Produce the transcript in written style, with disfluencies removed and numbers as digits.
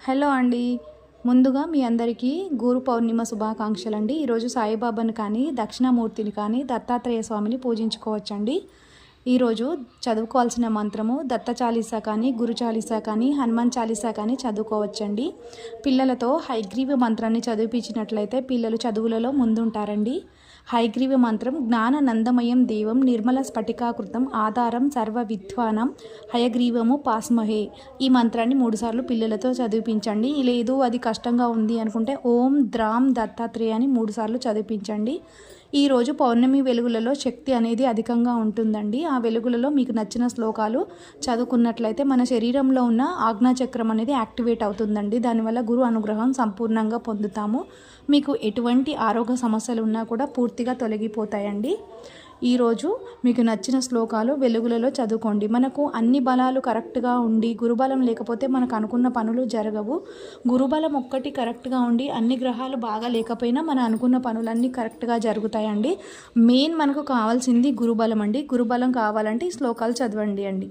Hello అండి. ముందుగా మీ అందరికీ గురు పౌర్ణిమ శుభాకాంక్షలు అండి. ఈరోజు సాయిబాబాని కానీ దక్షిణామూర్తిని కానీ దత్తాత్రేయ స్వామిని పూజించుకోవచ్చండి. ఈరోజు చదువుకోవాల్సిన మంత్రము దత్త చాలీసా కానీ గురు చాలీసా కానీ హనుమాన్ చాలీసా కానీ చదువుకోవచ్చండి. పిల్లలతో హయగ్రీవ మంత్రాన్ని చదివించినట్లయితే పిల్లలు చదువులలో ముందుంటారండి. హయగ్రీవ మంత్రం జ్ఞాననందమయం దేవం నిర్మల స్ఫటికాకృతం ఆధారం సర్వ విద్వానం హయగ్రీవము పాస్మహే. ఈ మంత్రాన్ని 3 సార్లు పిల్లలతో చదివించండి. లేదు అది కష్టంగా ఉంది అనుకుంటే ఓం ద్రాం దత్తాత్రేయ అని 3 సార్లు చదివించండి. ఈరోజు పౌర్ణమి వెలుగులలో శక్తి అనేది అధికంగా ఉంటుందండి. ఆ వెలుగులలో మీకు నచ్చిన శ్లోకాలు చదువుకున్నట్లయితే మన శరీరంలో ఉన్న ఆజ్ఞాచక్రం అనేది యాక్టివేట్ అవుతుందండి. దానివల్ల గురు అనుగ్రహం సంపూర్ణంగా పొందుతాము. మీకు ఎటువంటి ఆరోగ్య సమస్యలు ఉన్నా కూడా పూర్తిగా తొలగిపోతాయండి. ఈరోజు మీకు నచ్చిన శ్లోకాలు వెలుగులలో చదువుకోండి. మనకు అన్ని బలాలు కరెక్ట్గా ఉండి గురుబలం లేకపోతే మనకు అనుకున్న పనులు జరగవు. గురుబలం ఒక్కటి కరెక్ట్గా ఉండి అన్ని గ్రహాలు బాగా లేకపోయినా మన అనుకున్న పనులన్నీ కరెక్ట్గా జరుగుతాయండి. మెయిన్ మనకు కావాల్సింది గురుబలం అండి. గురుబలం కావాలంటే ఈ శ్లోకాలు చదవండి అండి.